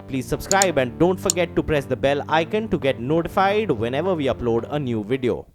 Please subscribe and don't forget to press the bell icon to get notified whenever we upload a new video.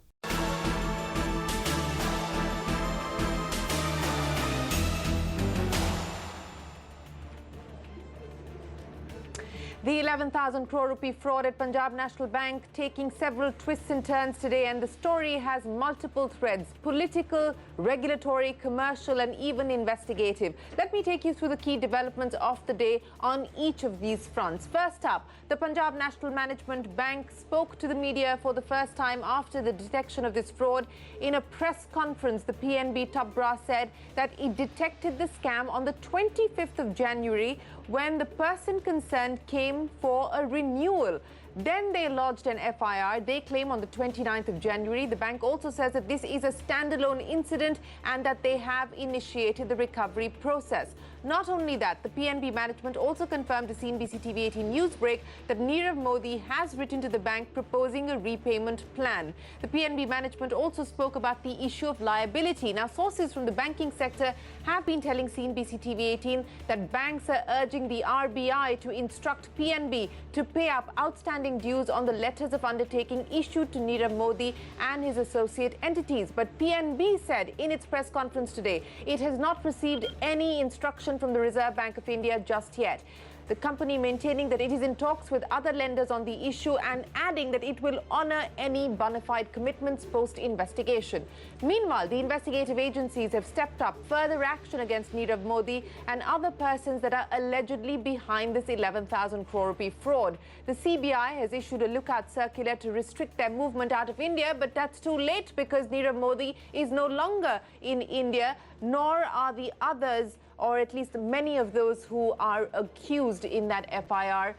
The 11,000 crore rupee fraud at Punjab National Bank taking several twists and turns today, and the story has multiple threads: political, regulatory, commercial and even investigative. Let me take you through the key developments of the day on each of these fronts. First up, the Punjab National Management Bank spoke to the media for the first time after the detection of this fraud. In a press conference, the PNB top brass said that it detected the scam on the 25th of January when the person concerned came for a renewal. Then they lodged an FIR. They claim on the 29th of January. The bank also says that this is a standalone incident and that they have initiated the recovery process. Not only that, the PNB management also confirmed to CNBC TV18 Newsbreak that Nirav Modi has written to the bank proposing a repayment plan. The PNB management also spoke about the issue of liability. Now, sources from the banking sector have been telling CNBC TV18 that banks are urging the RBI to instruct PNB to pay up outstanding dues on the letters of undertaking issued to Nirav Modi and his associate entities. But PNB said in its press conference today it has not received any instruction from the Reserve Bank of India just yet. The company maintaining that it is in talks with other lenders on the issue and adding that it will honour any bona fide commitments post-investigation. Meanwhile, the investigative agencies have stepped up further action against Nirav Modi and other persons that are allegedly behind this 11,000 crore rupee fraud. The CBI has issued a lookout circular to restrict their movement out of India, but that's too late because Nirav Modi is no longer in India, nor are the others, or at least many of those who are accused in that FIR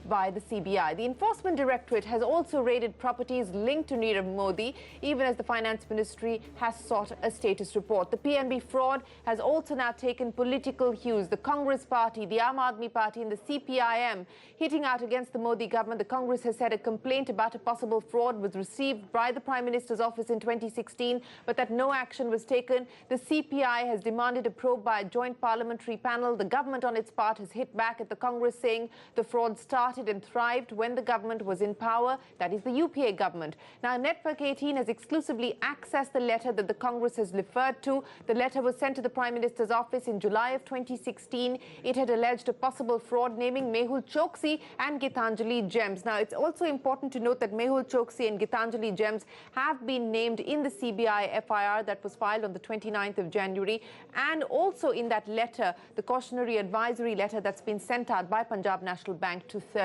by the CBI. The Enforcement Directorate has also raided properties linked to Nirav Modi, even as the Finance Ministry has sought a status report. The PNB fraud has also now taken political hues. The Congress Party, the Aam Aadmi Party and the CPIM hitting out against the Modi government. The Congress has said a complaint about a possible fraud was received by the Prime Minister's office in 2016, but that no action was taken. The CPI has demanded a probe by a joint parliamentary panel. The government on its part has hit back at the Congress, saying the fraud started and thrived when the government was in power, that is the UPA government. Now, Network 18 has exclusively accessed the letter that the Congress has referred to. The letter was sent to the Prime Minister's office in July of 2016. It had alleged a possible fraud naming Mehul Choksi and Gitanjali Gems. Now, it's also important to note that Mehul Choksi and Gitanjali Gems have been named in the CBI FIR that was filed on the 29th of January, and also in that letter, the cautionary advisory letter that's been sent out by Punjab National Bank to 30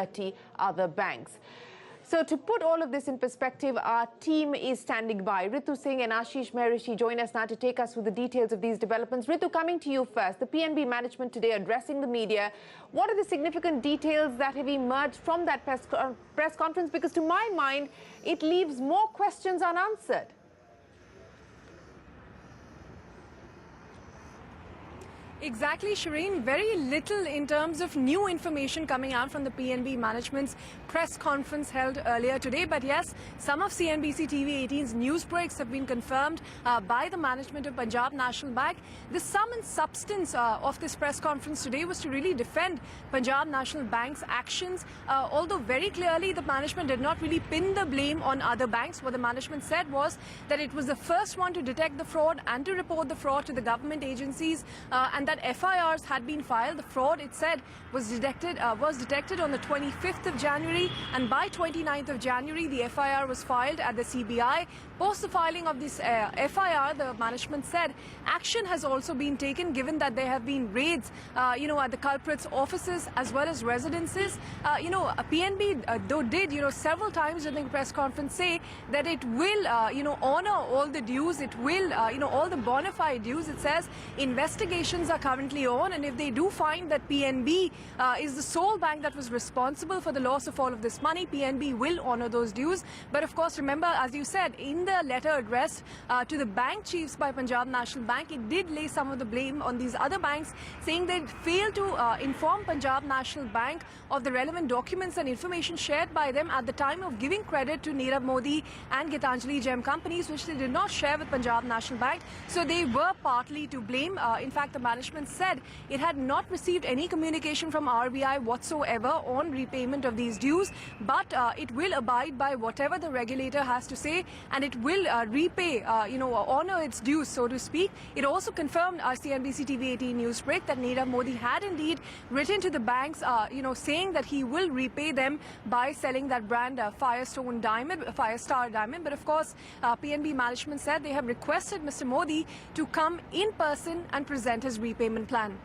other banks. So to put all of this in perspective, our team is standing by. Ritu Singh and Ashish Maharishi join us now to take us through the details of these developments. Ritu, coming to you first. The PNB management today addressing the media. What are the significant details that have emerged from that press conference? Because to my mind, it leaves more questions unanswered. Exactly, Shireen. Very little in terms of new information coming out from the PNB management's press conference held earlier today. But yes, some of CNBC TV18's news breaks have been confirmed by the management of Punjab National Bank. The sum and substance of this press conference today was to really defend Punjab National Bank's actions. Although very clearly the management did not really pin the blame on other banks. What the management said was that it was the first one to detect the fraud and to report the fraud to the government agencies, and that FIRs had been filed. The fraud, it said, was detected on the 25th of January, and by 29th of January, the FIR was filed at the CBI. Post the filing of this FIR, the management said action has also been taken, given that there have been raids, at the culprits' offices as well as residences. PNB though did, several times during the press conference say that it will, honor all the dues. It will, all the bona fide dues. It says investigations are currently on, and if they do find that PNB is the sole bank that was responsible for the loss of all of this money, PNB will honor those dues. But of course, remember, as you said, in the letter addressed to the bank chiefs by Punjab National Bank, it did lay some of the blame on these other banks, saying they failed to inform Punjab National Bank of the relevant documents and information shared by them at the time of giving credit to Nirav Modi and Gitanjali Gem companies, which they did not share with Punjab National Bank. So they were partly to blame. In fact, the management management said it had not received any communication from RBI whatsoever on repayment of these dues, but it will abide by whatever the regulator has to say, and it will repay, honor its dues, so to speak. It also confirmed our CNBC TV18 news break that Nirav Modi had indeed written to the banks, saying that he will repay them by selling that brand Firestar diamond. But of course, PNB management said they have requested Mr. Modi to come in person and present his repayment plan.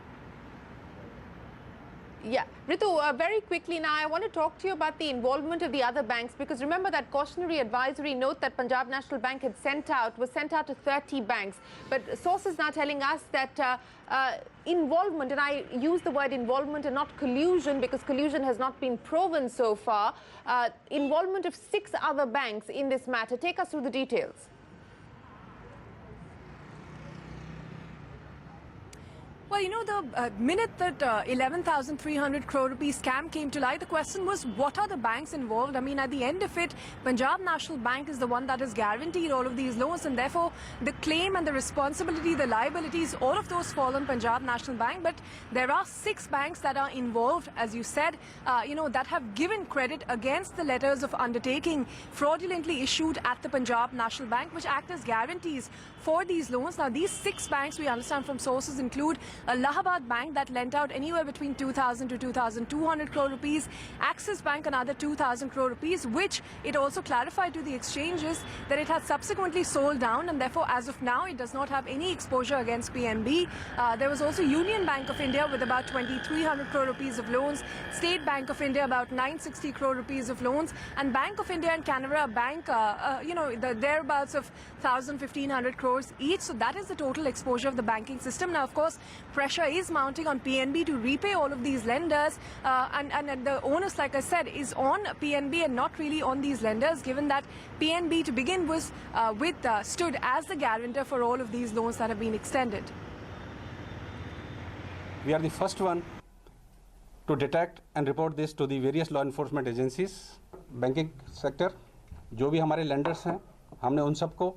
Yeah, Ritu, very quickly now, I want to talk to you about the involvement of the other banks, because remember that cautionary advisory note that Punjab National Bank had was sent out to 30 banks. But sources now telling us that involvement, and I use the word involvement and not collusion because collusion has not been proven so far, involvement of 6 other banks in this matter. Take us through the details. Well, the minute that 11,300 crore rupees scam came to light, the question was, what are the banks involved? I mean, at the end of it, Punjab National Bank is the one that has guaranteed all of these loans, and therefore the claim and the responsibility, the liabilities, all of those fall on Punjab National Bank. But there are 6 banks that are involved, as you said, that have given credit against the letters of undertaking fraudulently issued at the Punjab National Bank, which act as guarantees for these loans. Now, these 6 banks, we understand from sources, include Allahabad Bank, that lent out anywhere between 2,000 to 2,200 crore rupees, Axis Bank another 2,000 crore rupees, which it also clarified to the exchanges that it has subsequently sold down, and therefore as of now it does not have any exposure against PNB. There was also Union Bank of India with about 2,300 crore rupees of loans, State Bank of India about 960 crore rupees of loans, and Bank of India and Canara Bank, the thereabouts of 1,000-1,500 crores each. So that is the total exposure of the banking system. Now, of course, pressure is mounting on PNB to repay all of these lenders, and the onus, like I said, is on PNB and not really on these lenders, given that PNB to begin with stood as the guarantor for all of these loans that have been extended. We are the first one to detect and report this to the various law enforcement agencies, banking sector. जो भी हमारे lenders हैं, हमने उन सबको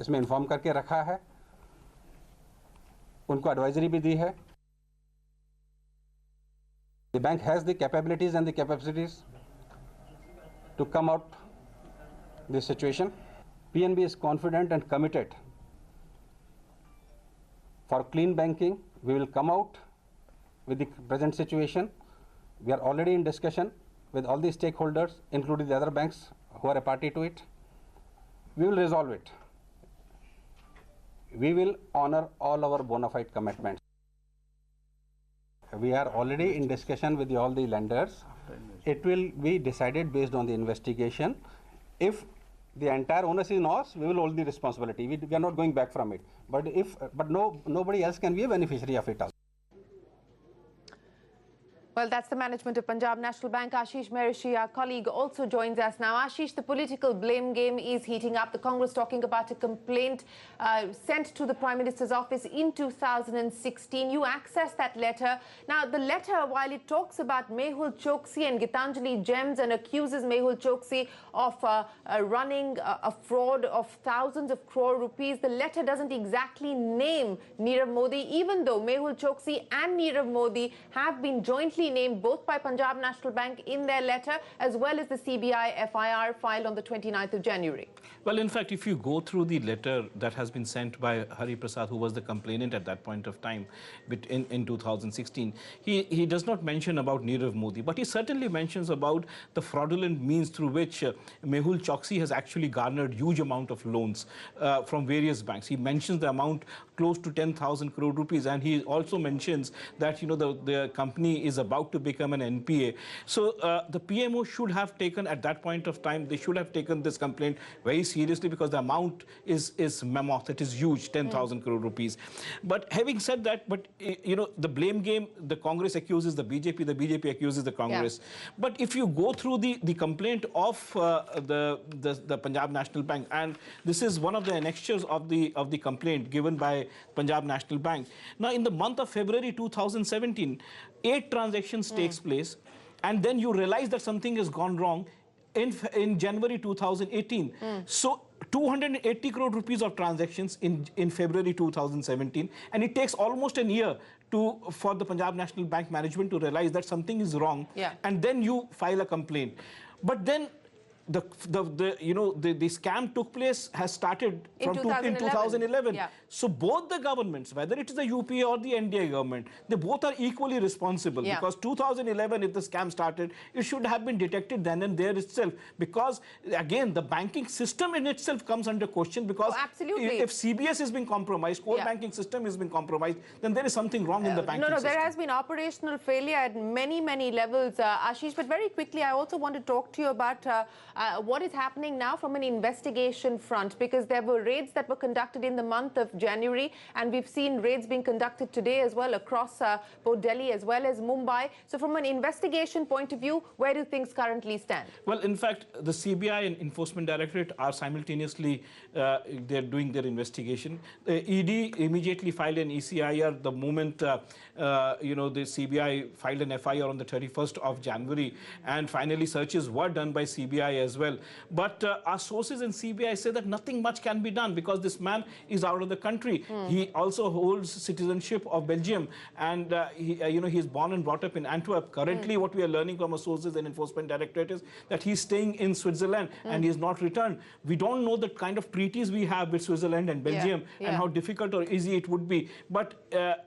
इसमें inform करके रखा है, उनको एडवाइजरी भी दी है. The bank has the capabilities and the capacities to come out this situation. PNB is confident and committed for clean banking. We will come out with the present situation. We are already in discussion with all the stakeholders, including the other banks who are a party to it. We will resolve it. We will honor all our bona fide commitments. We are already in discussion with all the lenders. It will be decided based on the investigation. If the entire onus is ours, we will hold the responsibility. We are not going back from it. But nobody else can be a beneficiary of it also. Well, that's the management of Punjab National Bank. Ashish Merishi, our colleague, also joins us now. Ashish, the political blame game is heating up. The Congress talking about a complaint sent to the Prime Minister's office in 2016. You accessed that letter. Now, the letter, while it talks about Mehul Choksi and Gitanjali Gems and accuses Mehul Choksi of running a fraud of thousands of crore rupees, the letter doesn't exactly name Nirav Modi, even though Mehul Choksi and Nirav Modi have been jointly named both by Punjab National Bank in their letter, as well as the CBI FIR filed on the 29th of January. Well, in fact, if you go through the letter that has been sent by Hari Prasad, who was the complainant at that point of time in 2016, he does not mention about Nirav Modi, but he certainly mentions about the fraudulent means through which Mehul Choksi has actually garnered huge amount of loans from various banks. He mentions the amount close to 10,000 crore rupees, and he also mentions that the company is about to become an NPA. So the PMO should have taken, at that point of time, they should have taken this complaint very seriously, because the amount is mammoth. It is huge, 10,000 crore rupees. But having said that, the blame game, the Congress accuses the BJP accuses the Congress. Yeah. But if you go through the complaint of the Punjab National Bank, and this is one of the annexures of the complaint given by Punjab National Bank. Now, in the month of February 2017, 8 transactions takes place, and then you realize that something has gone wrong in January 2018. So 280 crore rupees of transactions in February 2017, and it takes almost a year for the Punjab National Bank management to realize that something is wrong, Yeah. and then you file a complaint. But then the scam took place has started In in 2011. 2011. Yeah. So both the governments, whether it is the UP or the NDA government, they both are equally responsible. Yeah. Because 2011, if the scam started, it should have been detected then and there itself. Because again, the banking system in itself comes under question. Because absolutely. if CBS has been compromised, core Yeah. banking system has been compromised, then there is something wrong in the banking system. There has been operational failure at many levels, Ashish. But very quickly, I also want to talk to you about what is happening now from an investigation front, because there were raids that were conducted in the month of January, and we've seen raids being conducted today as well across both Delhi as well as Mumbai. So from an investigation point of view, where do things currently stand? Well, in fact, the CBI and Enforcement Directorate are simultaneously they're doing their investigation. The ED immediately filed an ECIR the moment the CBI filed an FIR on the 31st of January, and finally searches were done by CBI as well. But our sources in CBI say that nothing much can be done because this man is out of the country. He also holds citizenship of Belgium, and he's born and brought up in Antwerp. Currently, what we are learning from our sources in Enforcement Directorate is that he's staying in Switzerland and he is not returned. We don't know the kind of treaties we have with Switzerland and Belgium and how difficult or easy it would be. But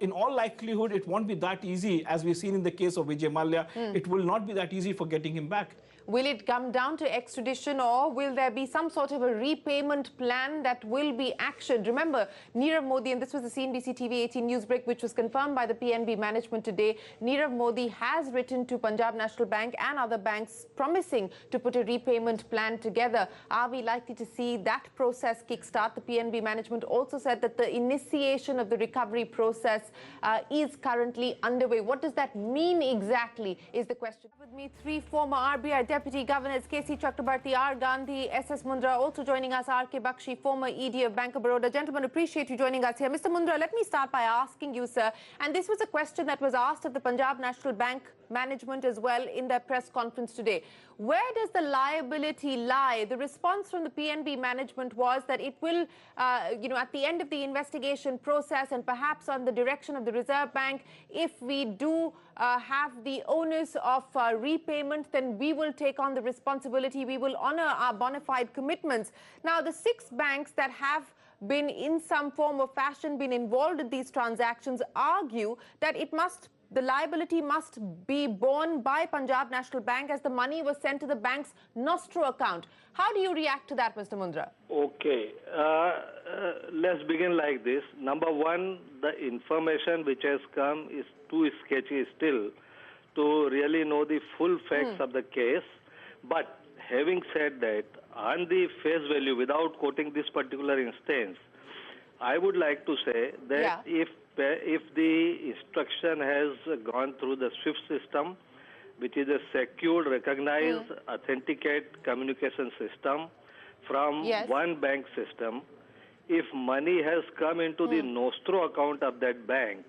in all likelihood, it won't be that easy, as we've seen in the case of Vijay Mallya. It will not be that easy for getting him back. Will it come down to extradition, or will there be some sort of a repayment plan that will be actioned? Remember, Nirav Modi, and this was the CNBC TV18 news break, which was confirmed by the PNB management today. Nirav Modi has written to Punjab National Bank and other banks promising to put a repayment plan together. Are we likely to see that process kickstart? The PNB management also said that the initiation of the recovery process is currently underway. What does that mean exactly is the question. With me, three former RBI Deputy Governors, K.C. Chakrabarti, R. Gandhi, S.S. Mundra, also joining us, R.K. Bakshi, former ED of Bank of Baroda. Gentlemen, appreciate you joining us here. Mr. Mundra, let me start by asking you, sir, and this was a question that was asked of the Punjab National Bank management as well in their press conference today. Where does the liability lie? The response from the PNB management was that it will, at the end of the investigation process and perhaps on the direction of the Reserve Bank, if we do have the onus of repayment, then we will take on the responsibility. We will honor our bona fide commitments. Now, the 6 banks that have been in some form or fashion been involved in these transactions argue that the liability must be borne by Punjab National Bank as the money was sent to the bank's Nostro account. How do you react to that, Mr. Mundra? Okay. Let's begin like this. Number one, the information which has come is too sketchy still to really know the full facts of the case. But having said that, on the face value, without quoting this particular instance, I would like to say that if the instruction has gone through the SWIFT system, which is a secured, recognized, authenticate communication system from one bank system, if money has come into the Nostro account of that bank,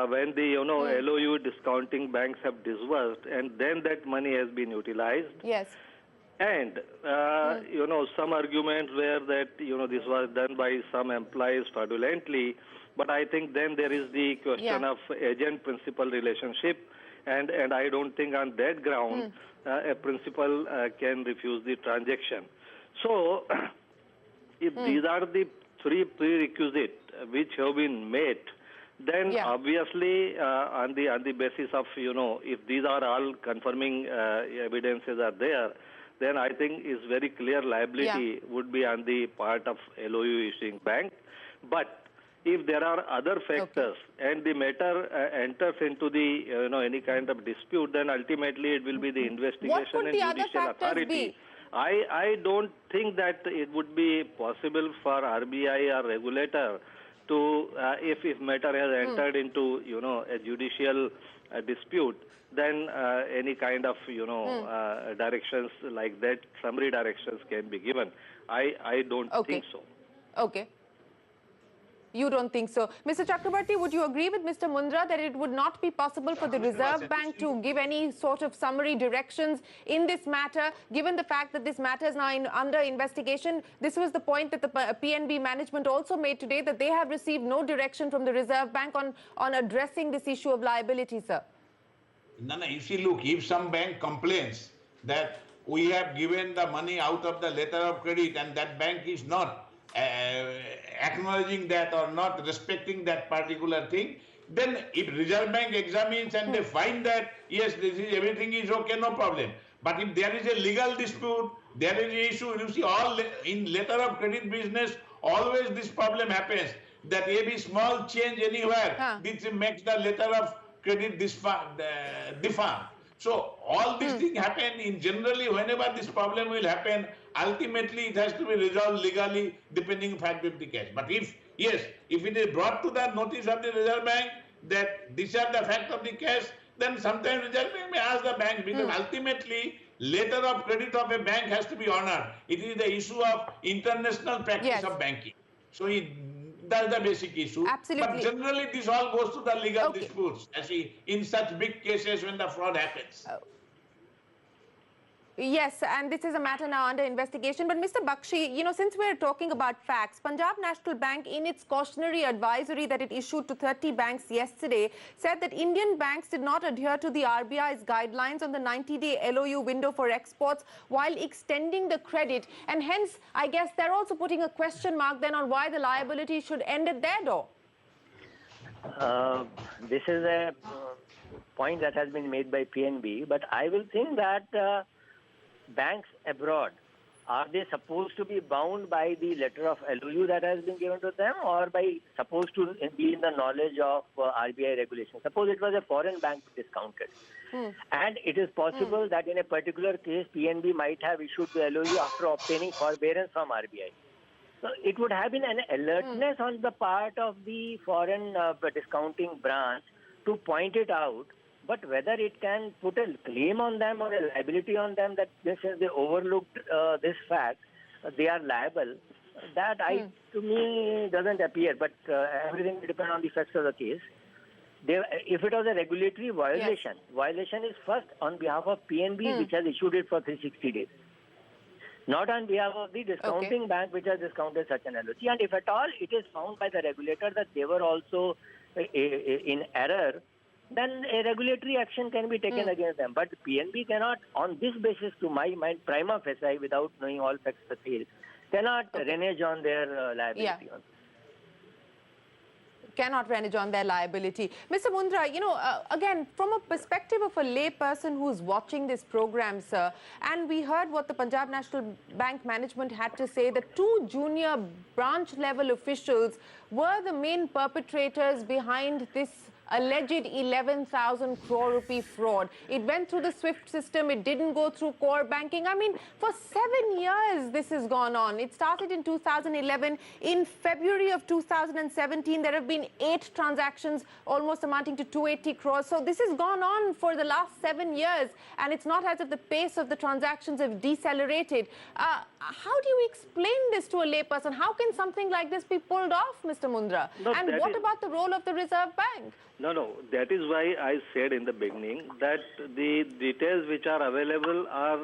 when the LOU discounting banks have disbursed, and then that money has been utilized. Yes. And, some arguments were that, this was done by some employees fraudulently, but I think then there is the question of agent-principal relationship, and I don't think on that ground a principal can refuse the transaction. So, if these are the 3 prerequisites which have been met, then obviously on the basis of, if these are all confirming evidences are there, then I think it's very clear liability would be on the part of LOU issuing bank. But if there are other factors and the matter enters into the any kind of dispute, then ultimately it will be the investigation and judicial authority. I don't think that it would be possible for RBI or regulator to, if matter has entered into a judicial dispute, then any kind of directions like that, summary directions can be given. I don't think so. Okay. You don't think so. Mr. Chakrabarti, would you agree with Mr. Mundra that it would not be possible for the Reserve Bank to give any sort of summary directions in this matter, given the fact that this matter is now under investigation? This was the point that the PNB management also made today, that they have received no direction from the Reserve Bank on addressing this issue of liability, sir. No, you see, look, if some bank complains that we have given the money out of the letter of credit and that bank is not acknowledging that or not respecting that particular thing, then if Reserve Bank examines and they find that, yes, everything is okay, no problem. But if there is a legal dispute, there is an issue, you see, all in letter of credit business, always this problem happens, that every small change anywhere, this makes the letter of credit defunct. So all these things happen in generally whenever this problem will happen, ultimately it has to be resolved legally depending fact of the case. But if it is brought to the notice of the Reserve Bank that these are the fact of the case, then sometimes Reserve Bank may ask the bank, because ultimately letter of credit of a bank has to be honored. It is the issue of international practice of banking. So that's the basic issue. Absolutely. But generally, this all goes to the legal disputes, in such big cases when the fraud happens. Yes, and this is a matter now under investigation. But Mr. Bakshi, you know, since we're talking about facts, Punjab National Bank, in its cautionary advisory that it issued to 30 banks yesterday, said that Indian banks did not adhere to the RBI's guidelines on the 90-day LOU window for exports while extending the credit. And hence, I guess they're also putting a question mark then on why the liability should end at their door. This is a point that has been made by PNB, but I will think that banks abroad, are they supposed to be bound by the letter of LOU that has been given to them, or supposed to be in the knowledge of RBI regulation? Suppose it was a foreign bank discounted. And it is possible that in a particular case, PNB might have issued the LOU after obtaining forbearance from RBI. So it would have been an alertness on the part of the foreign discounting branch to point it out. But whether it can put a claim on them or a liability on them that since they overlooked this fact, they are liable, that to me doesn't appear. But everything will depend on the facts of the case. If it was a regulatory violation, violation is first on behalf of PNB, which has issued it for 360 days. Not on behalf of the discounting bank, which has discounted such an LOC. And if at all it is found by the regulator that they were also in error, then a regulatory action can be taken against them. But PNB cannot, on this basis, to my mind, prima facie, without knowing all facts of the case, cannot renege on their liability. Cannot renege on their liability. Mr. Mundra, you know, again, from a perspective of a lay person who's watching this program, sir, and we heard what the Punjab National Bank management had to say, that 2 junior branch-level officials were the main perpetrators behind this alleged 11,000 crore rupee fraud. It went through the SWIFT system. It didn't go through core banking. I mean, for 7 years this has gone on. It started in 2011. In February of 2017, there have been 8 transactions, almost amounting to 280 crores. So this has gone on for the last 7 years, and it's not as if the pace of the transactions have decelerated. How do you explain this to a layperson? How can something like this be pulled off, Mr. Mundra? No, and what about the role of the Reserve Bank? No. That is why I said in the beginning that the details which are available are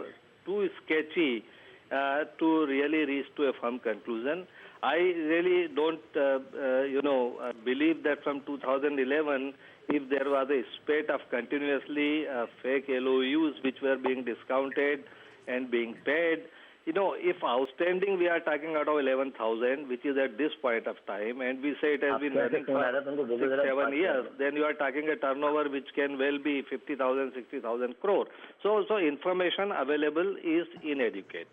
too sketchy to really reach to a firm conclusion. I really don't, believe that from 2011, if there was a spate of continuously fake LOUs which were being discounted and being paid, if outstanding we are talking about 11,000, which is at this point of time, and we say it has been running for 6-7 years, then you are talking a turnover which can well be 50,000, 60,000 crore. So information available is inadequate.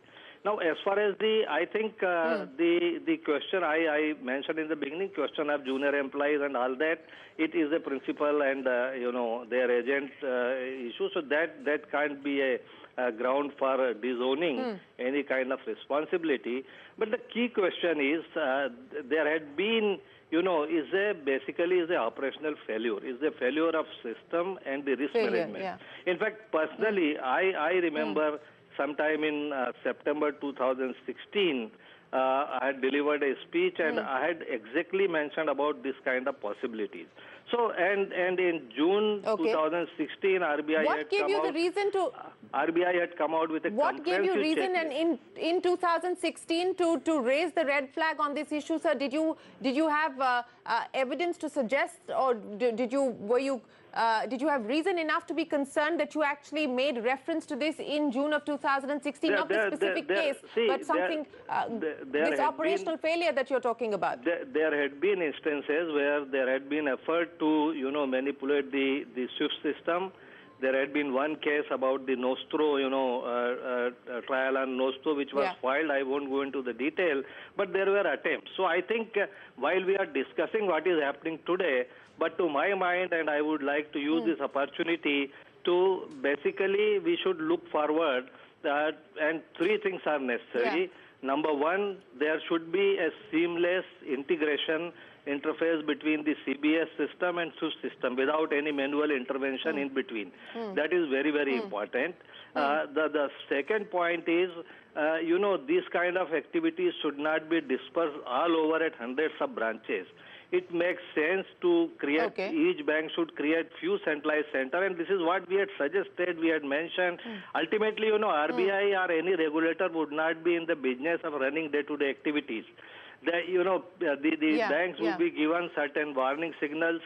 Now, as far as I think the question I mentioned in the beginning, question of junior employees and all that, it is a principal and their agent issue. So that can't be a ground for disowning any kind of responsibility. But the key question is there had been, is a operational failure, is a failure of system and the risk management. Yeah. In fact, personally, I remember sometime in September 2016, I had delivered a speech and I had exactly mentioned about this kind of possibilities. So, and in June 2016, RBI what had gave come you out, the reason to? RBI had come out with a What gave you reason and in 2016 to raise the red flag on this issue, sir? Did you have evidence to suggest, or did you have reason enough to be concerned that you actually made reference to this in June of 2016? Not the specific case, but something, this operational failure that you're talking about. There had been instances where there had been effort to, manipulate the SWIFT system. There had been one case about the Nostro, trial on Nostro, which was filed. I won't go into the detail, but there were attempts. So I think while we are discussing what is happening today, but to my mind, and I would like to use this opportunity to basically, we should look forward, and three things are necessary. Yeah. Number one, there should be a seamless integration interface between the CBS system and SWIFT system without any manual intervention in between. That is very, very important. The second point is, these kind of activities should not be dispersed all over at hundreds of branches. It makes sense to create, each bank should create few centralized centers, and this is what we had suggested, we had mentioned. Ultimately, RBI or any regulator would not be in the business of running day-to-day activities. The banks would be given certain warning signals,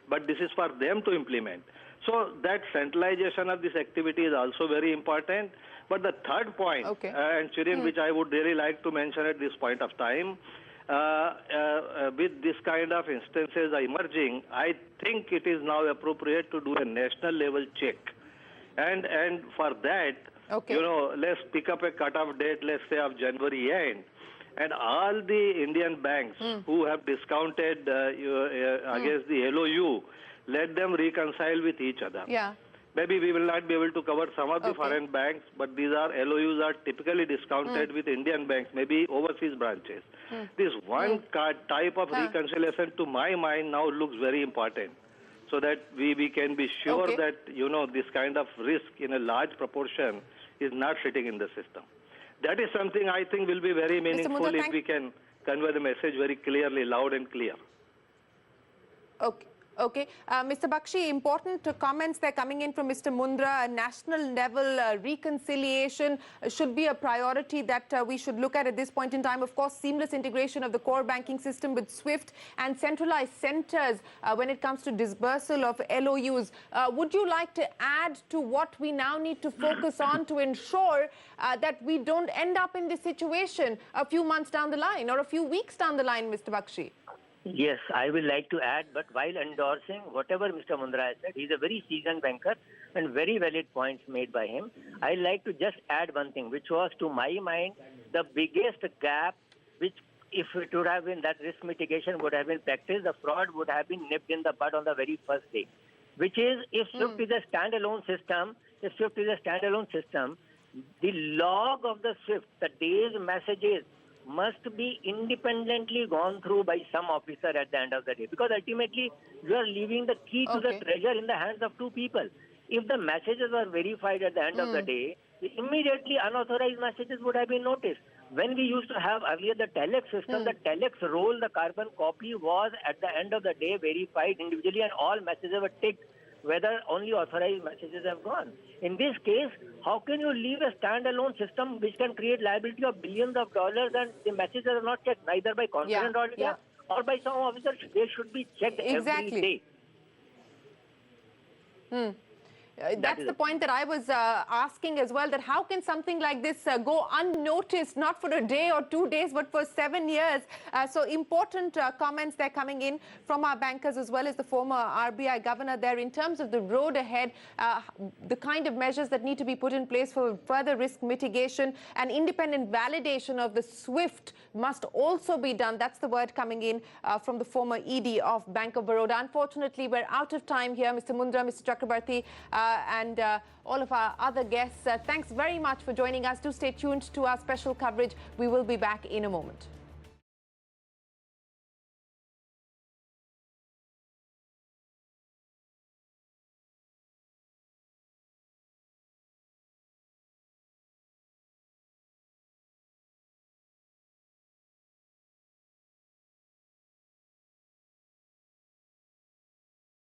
but this is for them to implement. So that centralization of this activity is also very important. But the third point, and Shireen, which I would really like to mention at this point of time, with this kind of instances emerging, I think it is now appropriate to do a national level check. And for that, let's pick up a cutoff date, let's say of January end. And all the Indian banks who have discounted against the LOU, let them reconcile with each other. Yeah. Maybe we will not be able to cover some of the foreign banks, but these LOUs are typically discounted with Indian banks, maybe overseas branches. This one type of reconciliation, to my mind, now looks very important, so that we can be sure that, this kind of risk in a large proportion is not sitting in the system. That is something I think will be very meaningful if we can convey the message very clearly, loud and clear. Okay. Mr. Bakshi, important comments that are coming in from Mr. Mundra. A national level reconciliation should be a priority that we should look at this point in time. Of course, seamless integration of the core banking system with SWIFT and centralized centers when it comes to disbursal of LOUs. Would you like to add to what we now need to focus on to ensure that we don't end up in this situation a few months down the line or a few weeks down the line, Mr. Bakshi? Yes, I will like to add, but while endorsing whatever Mr. Mundra has said, he's a very seasoned banker and very valid points made by him. I'd like to just add one thing, which was, to my mind, the biggest gap, which if it would have been that risk mitigation would have been practiced, the fraud would have been nipped in the bud on the very first day, which is if SWIFT is a standalone system, the log of the SWIFT, the day's messages, must be independently gone through by some officer at the end of the day, because ultimately you are leaving the key to the treasure in the hands of two people. If the messages are verified at the end of the day, immediately unauthorized messages would have been noticed. When we used to have earlier the telex system, the telex roll, the carbon copy was at the end of the day verified individually, and all messages were ticked whether only authorized messages have gone. In this case, how can you leave a standalone system which can create liability of billions of dollars and the messages are not checked neither by confident auditor or by some officers? They should be checked every day. That's the point that I was asking as well, that how can something like this go unnoticed, not for a day or 2 days, but for 7 years? So important comments that are coming in from our bankers as well as the former RBI governor there in terms of the road ahead, the kind of measures that need to be put in place for further risk mitigation and independent validation of the SWIFT must also be done. That's the word coming in from the former ED of Bank of Baroda. Unfortunately, we're out of time here. Mr. Mundra, Mr. Chakrabarti, and all of our other guests. Thanks very much for joining us. Do stay tuned to our special coverage. We will be back in a moment.